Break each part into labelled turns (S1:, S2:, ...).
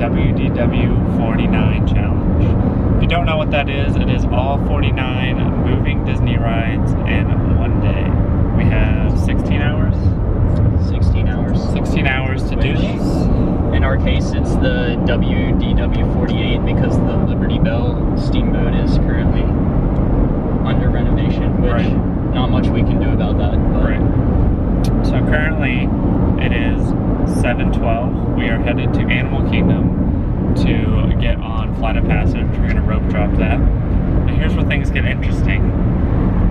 S1: WDW 49 Challenge. If you don't know what that is, it is all 49 moving Disney rides in one day. We have 16 hours?
S2: 16 hours.
S1: 16 hours to do this.
S2: In our case, it's the WDW 48 because the Liberty Bell steamboat is currently under renovation, which not much we can do about that.
S1: Right. So currently it is 7:12. We are headed to Animal Kingdom to get on Flight of Passage. We're going to rope drop that. And here's where things get interesting.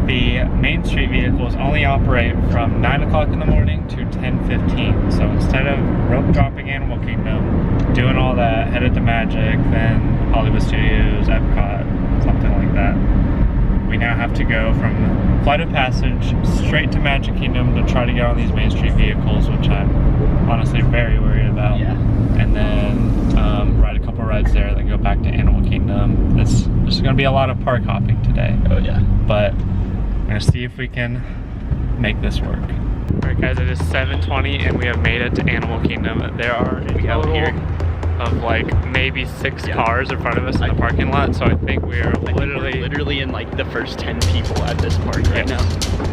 S1: The Main Street vehicles only operate from 9 o'clock in the morning to 10:15. So instead of rope dropping Animal Kingdom, doing all that, headed to Magic, then Hollywood Studios, Epcot, something like that, we now have to go from Flight of Passage straight to Magic Kingdom to try to get on these Main Street vehicles, which I'm honestly very worried about.
S2: Yeah.
S1: And then ride a couple rides there, then go back to Animal Kingdom. There's going to be a lot of park hopping today.
S2: Oh yeah.
S1: But I'm going to see if we can make this work. Alright guys, it is 7:20 and we have made it to Animal Kingdom. There are a total of like maybe 6 cars in front of us in the parking lot, so I think we're literally in like the first 10 people at this park right now.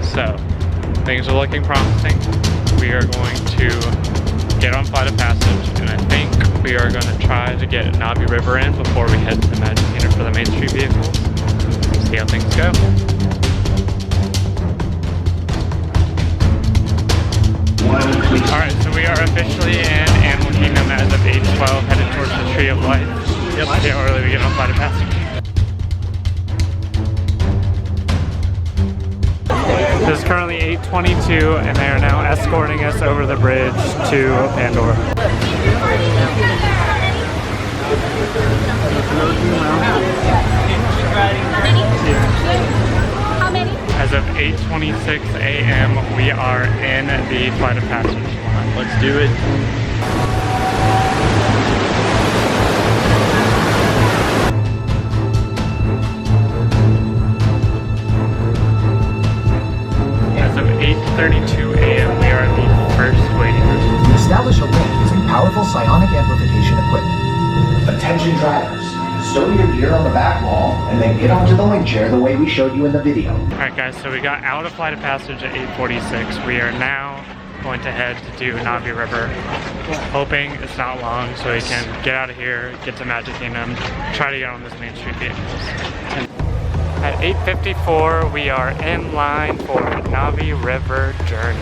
S1: So things are looking promising. We are going to get on Flight of Passage, and I think we are going to try to get Navi River in before we head to the Magic Kingdom for the Main Street vehicles. See how things go. Alright, so we are officially in Animal Kingdom as of 8:12, headed towards the Tree of Life. Yep. See how early we get on Flight of Passage. This is currently 8:22 and they are now escorting us over the bridge to Pandora. As of 8:26 a.m., we are in the Flight of Passage line.
S2: Let's do it.
S1: As of 8:32 a.m., we are in the first waiting room.
S3: We establish a link using powerful psionic amplification equipment. Attention drivers. Stow your gear on the back wall, and then get onto the link chair the way we showed you in the video.
S1: Alright guys, so we got out of Flight of Passage at 8:46. We are now going to head to do Navi River, hoping it's not long so we can get out of here, get to Magic Kingdom, try to get on this Main Street vehicles. At 8:54, we are in line for Navi River Journey.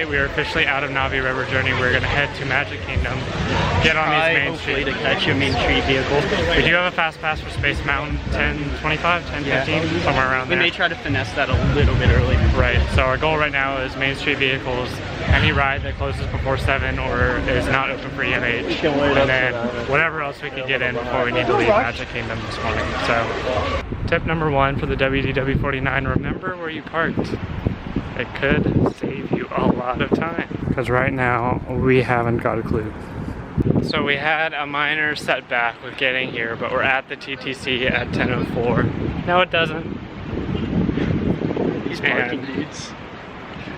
S1: We are officially out of Navi River Journey. We're going to head to Magic Kingdom, get on these Main Street
S2: to catch a Main Street vehicle.
S1: We do have a fast pass for Space Mountain, 10:25, 10:15, somewhere around there.
S2: We may try to finesse that a little bit early.
S1: Right, so our goal right now is Main Street vehicles, any ride that closes before 7 or is not open for EMH, and then whatever else we can get in before we need to leave Magic Kingdom this morning. So, tip number 1 for the WDW 49, remember where you parked. It could save you a lot of time, because right now we haven't got a clue. So we had a minor setback with getting here, but we're at the TTC at 10:04. No, it doesn't.
S2: These parking dudes,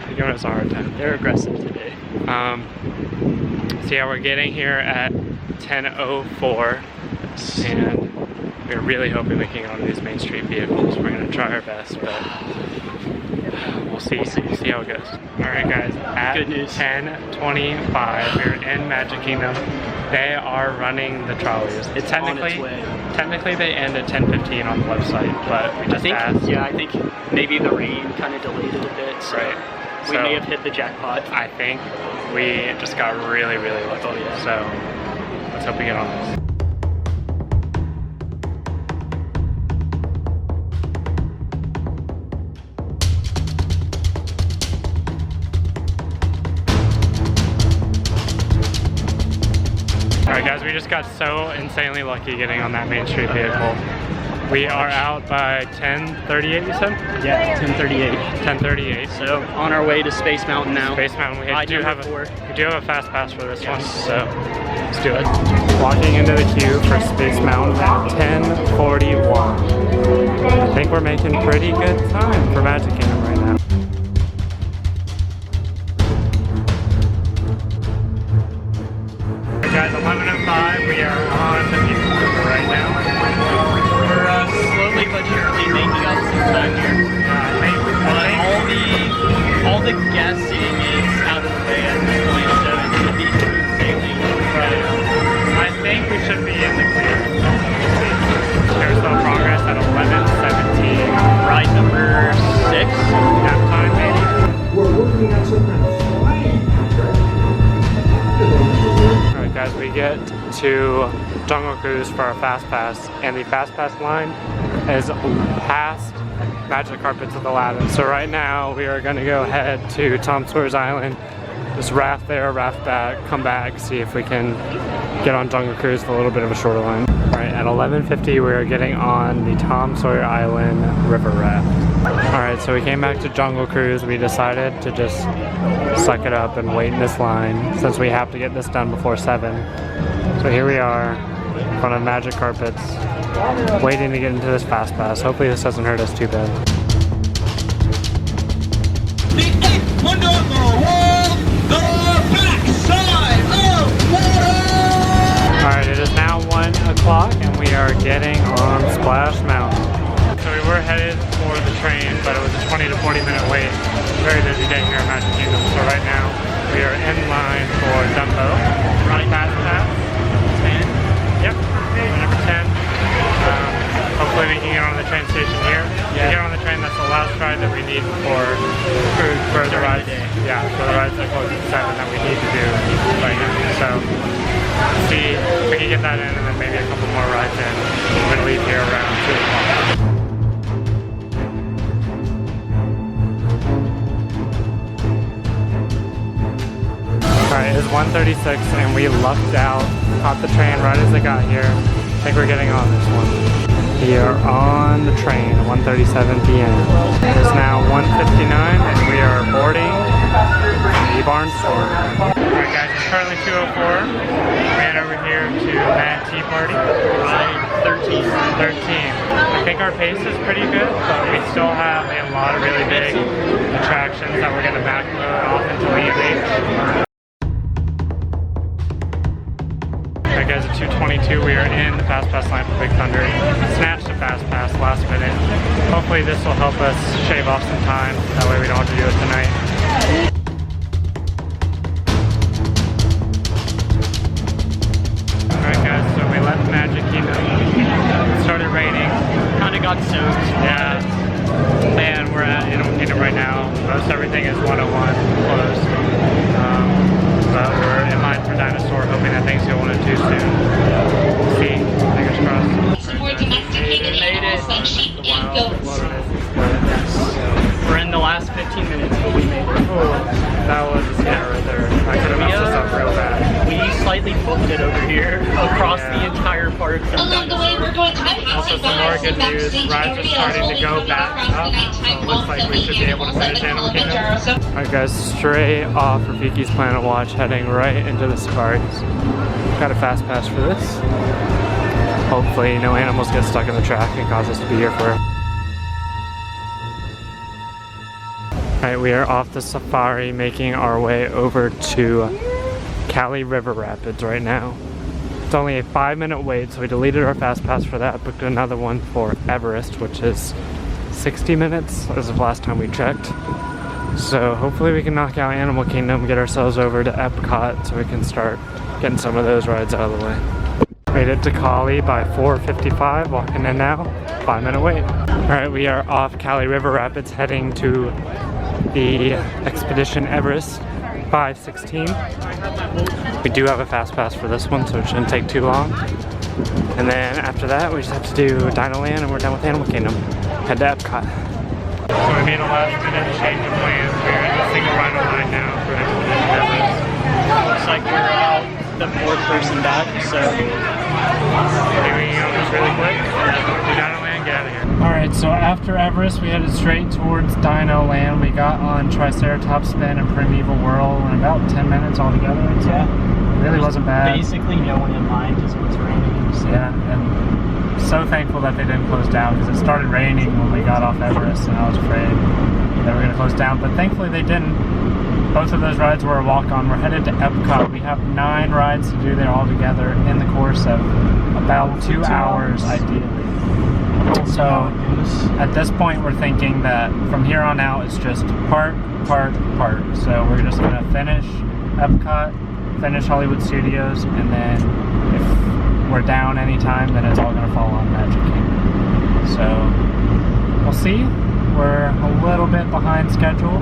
S1: they're giving us a hard time.
S2: They're aggressive today.
S1: So yeah, we're getting here at 10:04, and we're really hoping we can get on these Main Street vehicles. We're gonna try our best, but we'll see how it goes. Alright guys, at 10:25, we're in Magic Kingdom. They are running the trolleys.
S2: It's technically, on its way.
S1: Technically they end at 10:15 on the website, but we just asked.
S2: Yeah, I think maybe the rain kind of delayed it a bit, so
S1: right.
S2: We may have hit the jackpot.
S1: I think we just got really, really lucky.
S2: Oh, yeah.
S1: So let's hope we get on this. Alright guys, we just got so insanely lucky getting on that Main Street vehicle. We are out by 10:38, you said?
S2: Yeah, 10:38.
S1: 10:38.
S2: So on our way to Space Mountain now.
S1: Space Mountain. We
S2: Ride
S1: do
S2: number
S1: have a
S2: 4.
S1: we do have a fast pass for this
S2: Yes.
S1: one, so let's do it. Walking into the queue for Space Mountain at 10:41. I think we're making pretty good time for Magic Kingdom right now. Guys, 11:05. We are on the queue right now.
S2: We're slowly but surely making up some time here. But all the guessing is out of the way at this point, so it should be smooth sailing.
S1: I think we should be in the clear. There's no progress at 11:17.
S2: Ride number 6.
S1: Half time, maybe.
S4: We're working on some kind of flying contract.
S1: Alright guys, we get to Jungle Cruise for our Fast Pass, and the Fast Pass line is past Magic Carpets of Aladdin. So right now we are going to go head to Tom Sawyer's Island, just raft there, raft back, come back, see if we can get on Jungle Cruise for a little bit of a shorter line. Alright, at 11:50 we are getting on the Tom Sawyer Island River Raft. Alright, so we came back to Jungle Cruise. We decided to just suck it up and wait in this line since we have to get this done before 7. So here we are in front of Magic Carpets, waiting to get into this Fast Pass. Hopefully this doesn't hurt us too bad.
S5: The 8th wonder of the world, the backside of water!
S1: Alright, it is now 1 o'clock and we are getting on Splash Mountain. So we were headed for the train, but it was a 20 to 40 minute wait. Very busy day here at Magic Kingdom. So right now we are in line for Dumbo. Right Fast Pass. 10? Yep, number 10. Hopefully we can get on the train station here. To get on the train, that's the last ride that we need for the rides. Yeah, for the rides that close at 7 that we need to do right now. So let's see if we can get that in, and then maybe a couple more rides in. We're gonna leave here around 2 o'clock. Alright, it's 1:36 and we lucked out. Caught the train right as it got here. I think we're getting on this one. We are on the train at 1:37 p.m. It is now 1:59 and we are boarding the Barnstorm. Alright guys, it's currently 2:04. We head over here to Mad Tea Party.
S2: Ride 13.
S1: 13. I think our pace is pretty good, but we still have a lot of really big attractions that we're going to backload off into EMH. Alright guys, at 2:22 we are in the Fast Pass line for Big Thunder. Snatched a Fast Pass last minute. Hopefully this will help us shave off some time. That way we don't have to do it tonight. Alright guys, so we left Magic Kingdom. It started raining.
S2: Kind of got soaked.
S1: Yeah. And we're at Animal Kingdom right now. Most everything is 101 closed. But we're in line for Dinosaur, hoping that things go 1 and 2 soon. We'll see. Fingers crossed.
S6: Some more domesticated animals like sheep and goats.
S2: We're in the last 15 minutes, but we made it.
S1: That was a scare right there. I could have messed this up real bad.
S2: We slightly booked it over here across the entire park.
S6: Along the way, we're going to be
S1: Also,
S6: passing
S1: some more
S6: by
S1: good
S6: some
S1: news.
S6: backstage
S1: Rides are
S6: areas
S1: starting to
S6: only
S1: go
S6: coming
S1: back
S6: around
S1: up.
S6: the nighttime.
S1: So it looks like we should be able to finish Animal Kingdom.
S6: So
S1: Alright guys, straight off Rafiki's Planet Watch, heading right into the safaris. Got a Fast Pass for this. Hopefully no animals get stuck in the track and cause us to be here for. Alright, we are off the safari, making our way over to Cali River Rapids right now. It's only a 5-minute wait, so we deleted our Fast Pass for that, booked another one for Everest, which is 60 minutes as of last time we checked. So hopefully we can knock out Animal Kingdom, get ourselves over to Epcot so we can start getting some of those rides out of the way. Made it to Cali by 4:55, walking in now, 5-minute wait. Alright, we are off Cali River Rapids heading to the Expedition Everest 5:16. We do have a Fast Pass for this one, so it shouldn't take too long. And then after that, we just have to do Dinoland and we're done with Animal Kingdom. Head to Epcot. So we made a last minute change of plans. We're in the single rider line now for Expedition Everest.
S2: Looks like we're the 4th person back, so
S1: Maybe we can go on this really quick. Do Dinoland, can get out of here. Alright, so after Everest, we headed straight towards Dino Land. We got on Triceratops Spin and Primeval Whirl in about 10 minutes altogether.
S2: Yeah.
S1: Really wasn't bad.
S2: Basically no one in mind because it was raining. So.
S1: Yeah, and so thankful that they didn't close down because it started raining when we got off Everest and I was afraid they were going to close down, but thankfully they didn't. Both of those rides were a walk-on. We're headed to Epcot. We have 9 rides to do there all together in the course of about 2 hours ideally. So at this point we're thinking that from here on out it's just park. So we're just going to finish Epcot, finish Hollywood Studios, and then if we're down anytime then it's all going to fall on Magic Kingdom. So we'll see. We're a little bit behind schedule.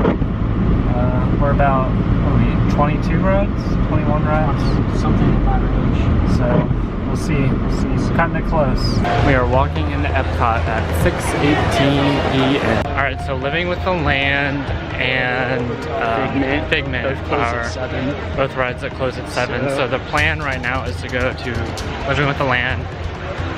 S1: We're about, what are we, 22 rides? 21 rides?
S2: Something in that range.
S1: So we'll see. It's cutting it close. We are walking into Epcot at 6:18 p.m. Alright, so Living with the Land and Figment
S2: Both close at 7.
S1: Both rides that close at 7. So the plan right now is to go to Living with the Land,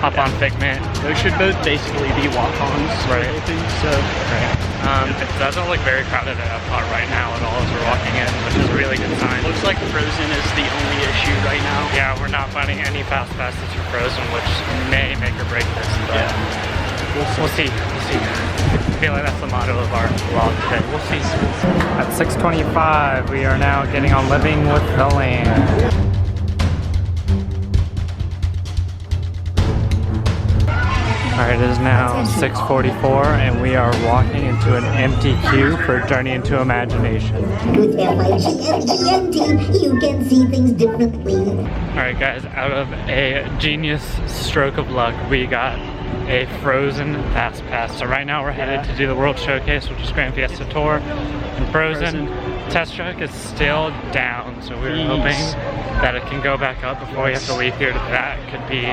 S1: hop on Figment.
S2: Those should both basically be walk-ons.
S1: Right.
S2: I think so.
S1: Right. It doesn't look very crowded at Epcot right now at all as we're walking in, which is a really good sign.
S2: Looks like Frozen is the only issue right now.
S1: Yeah, we're not finding any fast passes for Frozen, which may make or break this, but we'll see. I feel like that's the motto of our vlog today. We'll see. At 6:25, we are now getting on Living with the Land. Alright, it is now 6:44 and we are walking into an empty queue for Journey into Imagination.
S7: With MIGMGN team, you can see things differently.
S1: Alright guys, out of a genius stroke of luck, we got a Frozen Fast Pass. So right now we're headed to do the World Showcase, which is Grand Fiesta Tour. And Frozen Test Track is still down, so we're hoping that it can go back up before we have to leave here. That could be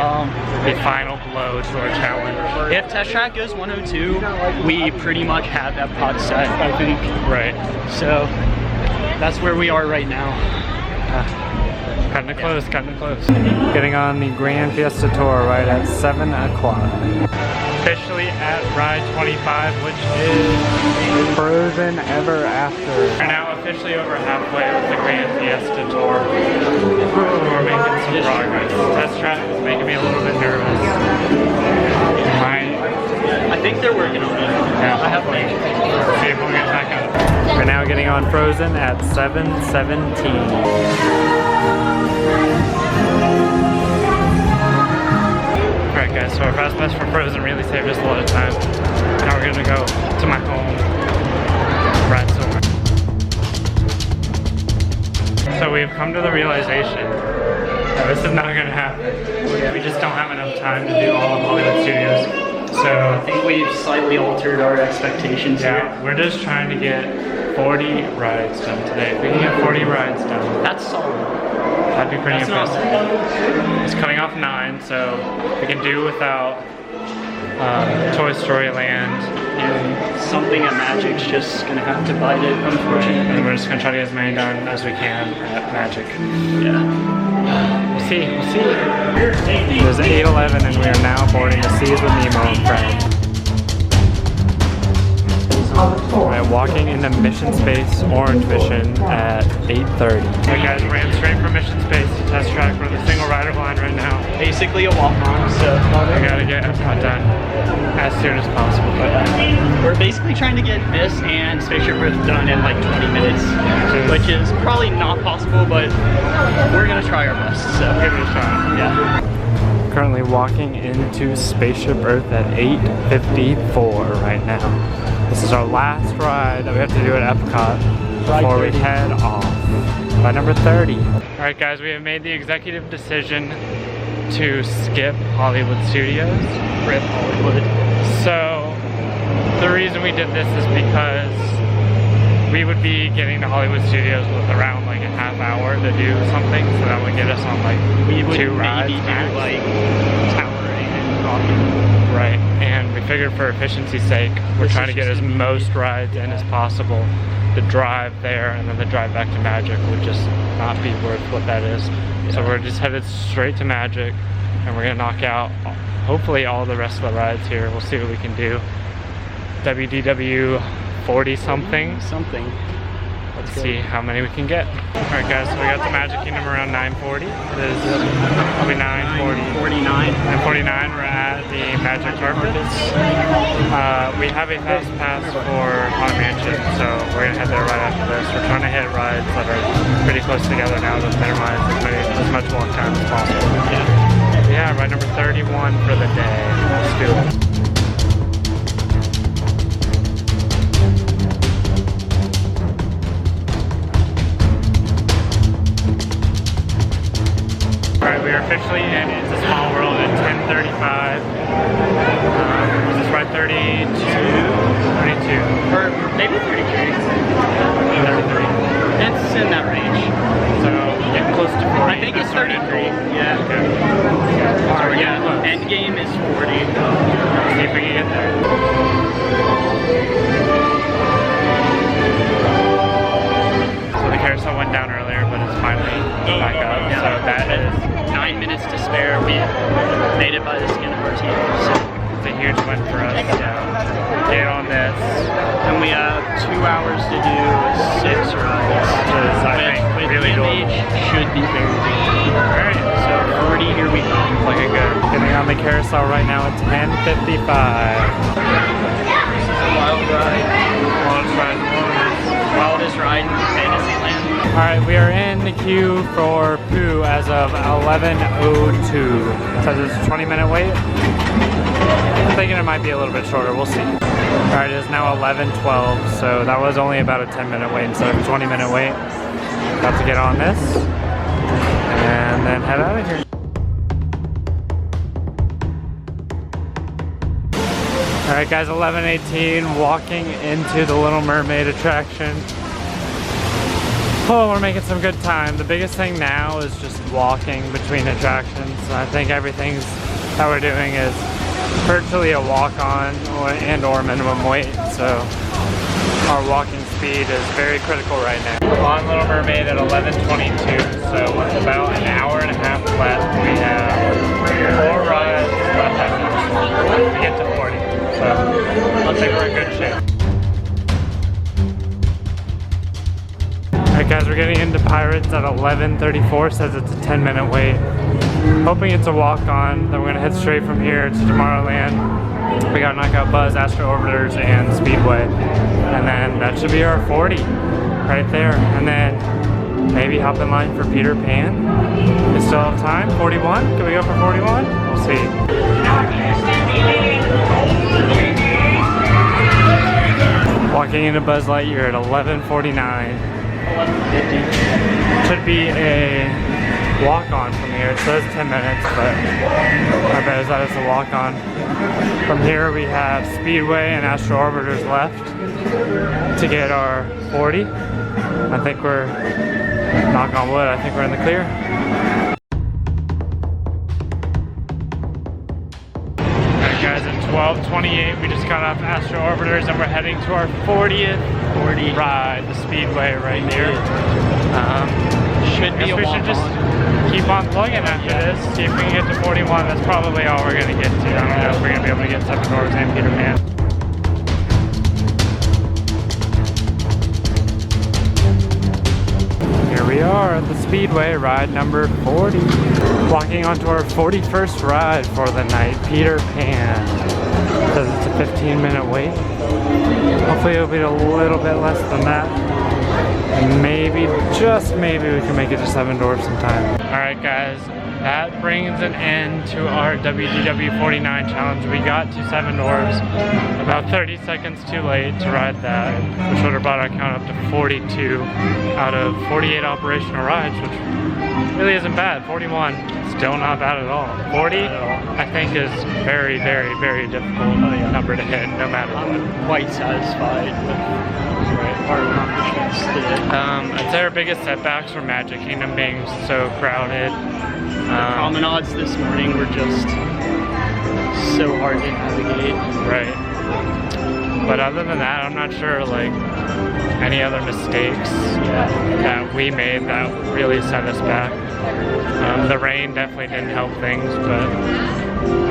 S1: the final blow to our challenge.
S2: If Test Track goes 102, we pretty much have that pod set, I think.
S1: Right.
S2: So that's where we are right now.
S1: Cutting it close. Getting on the Grand Fiesta Tour right at 7 o'clock. Officially at ride 25, which is Frozen Ever After. We're now officially over halfway with the Grand Fiesta Tour. We're making some progress. Test Track is making me a little bit nervous.
S2: I think they're working on it.
S1: Yeah,
S2: I have faith.
S1: See if we'll get back up. We're now getting on Frozen at 7:17. Alright guys, so our fast pass for Frozen really saved us a lot of time. Now we're gonna go to my home, ride somewhere. So we've come to the realization that this is not gonna happen. We just don't have enough time to do all of Hollywood Studios. So
S2: I think we've slightly altered our expectations here.
S1: yeah, we're just trying to get 40 rides done today. If we can get 40 rides done,
S2: That's solid.
S1: that'd be pretty
S2: That's not
S1: impressive. It's coming off 9, so we can do without Toy Story Land.
S2: And something at Magic's just gonna have to bite it, unfortunately.
S1: And we're just gonna try to get as many done as we can at Magic.
S2: Yeah.
S1: We'll see. It is 8:11 and we are now boarding the Seas with Nemo and Friends. Alright, walking into Mission Space Orange Mission at 8:30. Alright guys, ran straight from Mission Space to Test Track. We're the single rider line right now.
S2: Basically a walk-on, so
S1: We gotta get Epcot done as soon as possible.
S2: we're basically trying to get this and Spaceship Earth done in like 20 minutes, which is probably not possible, but we're gonna try our best, so
S1: Give it a shot.
S2: yeah.
S1: Currently walking into Spaceship Earth at 8:54 right now. This is our last ride that we have to do at Epcot before we head off. Ride number 30. Alright guys, we have made the executive decision to skip Hollywood Studios.
S2: Rip Hollywood.
S1: So, the reason we did this is because we would be getting to Hollywood Studios with around like a half hour to do something, so that would get us on like
S2: We would
S1: 2 rides
S2: maybe do
S1: max.
S2: like Towering and Rocking.
S1: Right, and we figured for efficiency's sake, we're
S2: This
S1: trying to
S2: is
S1: get
S2: just
S1: as most rides in as possible. The drive there and then the drive back to Magic would just not be worth what that is. So we're just headed straight to Magic, and we're gonna knock out hopefully all the rest of the rides here. We'll see what we can do. WDW 40 something. Let's see how many we can get. Alright guys, so we got to Magic Kingdom around 9:40. It is probably 9:49. 9:49, we're at the Magic Carpets. We have a fast pass for Haunted Mansion, so we're gonna head there right after this. We're trying to hit rides that are pretty close together now to minimize as much walk time as possible. Yeah, ride number 31 for the day. Let's do it. Alright, we are officially in It's a Small World at 10:35. Was this ride 32? 32.
S2: Or maybe 33.
S1: 33.
S2: It's in that range.
S1: So, getting close to 40.
S2: I think it's 33. Yeah.
S1: Okay. So we're getting close.
S2: End game is 40.
S1: See if we can get there. So the carousel went down earlier, but it's finally back up.
S2: Yeah.
S1: So that is
S2: 9 minutes to spare. We made it by the skin of our teeth. So.
S1: it's a huge win for us. Get on this.
S2: And we have 2 hours to do 6 rides.
S1: Is, I think,
S2: With
S1: really
S2: MH
S1: doable.
S2: should be very good.
S1: Alright,
S2: So 40, here we go.
S1: looking good. Getting on the carousel right now at 10:55.
S2: This is a wild ride. Wildest ride in Fantasyland.
S1: Alright, we are in the queue for Pooh as of 11:02. It says it's a 20-minute wait. I'm thinking it might be a little bit shorter, we'll see. Alright, it is now 11:12, so that was only about a 10-minute wait instead of a 20-minute wait. About to get on this, and then head out of here. Alright guys, 11:18, walking into the Little Mermaid attraction. Oh, we're making some good time. The biggest thing now is just walking between attractions. I think everything that we're doing is virtually a walk-on or minimum weight, so our walking speed is very critical right now. On Little Mermaid at 11:22, so with about an hour and a half left, we have 4 rides left after we get to 40. So I think we're in good shape. Alright guys, we're getting into Pirates at 11:34, says it's a 10-minute wait. Hoping it's a walk-on, then we're gonna head straight from here to Tomorrowland. We got Knockout Buzz, Astro Orbiters, and Speedway. And then that should be our 40 right there. And then maybe hop in line for Peter Pan. We still have time, 41? Can we go for 41? We'll see. Walking into Buzz Lightyear at 11:49.
S2: 11:50.
S1: Should be a walk-on from here. It says 10 minutes, but I bet that it's a walk-on. From here we have Speedway and Astro Orbiters left to get our 40. I think we're, knock on wood, I think we're in the clear. Alright guys, at 12:28 we just got off Astro Orbiters and we're heading to our 40th ride, the Speedway right here.
S2: Should be a
S1: we should just keep on plugging after this, see if we can get to 41. That's probably all we're gonna get to. I don't know if we're gonna be able to get Seven Dwarfs and Peter Pan. Here we are at the Speedway, ride number 40. Walking onto our 41st ride for the night, Peter Pan. Says it's a 15-minute wait. Hopefully it'll be a little bit less than that. And maybe, just maybe, we can make it to Seven Dwarfs sometime. Alright guys, that brings an end to our WDW 49 challenge. We got to Seven Dwarfs about 30 seconds too late to ride that, which would have brought our count up to 42 out of 48 operational rides, which really isn't bad. 41, still not bad at all. 40, I think is very, very, very difficult number to hit, no matter what.
S2: I'm quite satisfied with our accomplishments today.
S1: I'd say our biggest setbacks were Magic Kingdom being so crowded.
S2: Promenades this morning were just so hard to navigate.
S1: Right. But other than that, I'm not sure like any other mistakes that we made that really set us back. The rain definitely didn't help things, but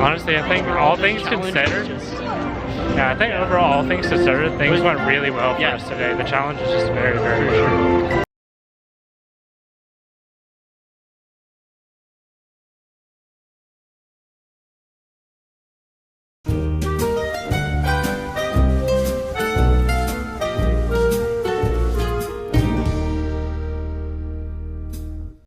S1: honestly, I think all things considered, yeah, I think overall all things considered, things went really well for us today. The challenge is just very, very short.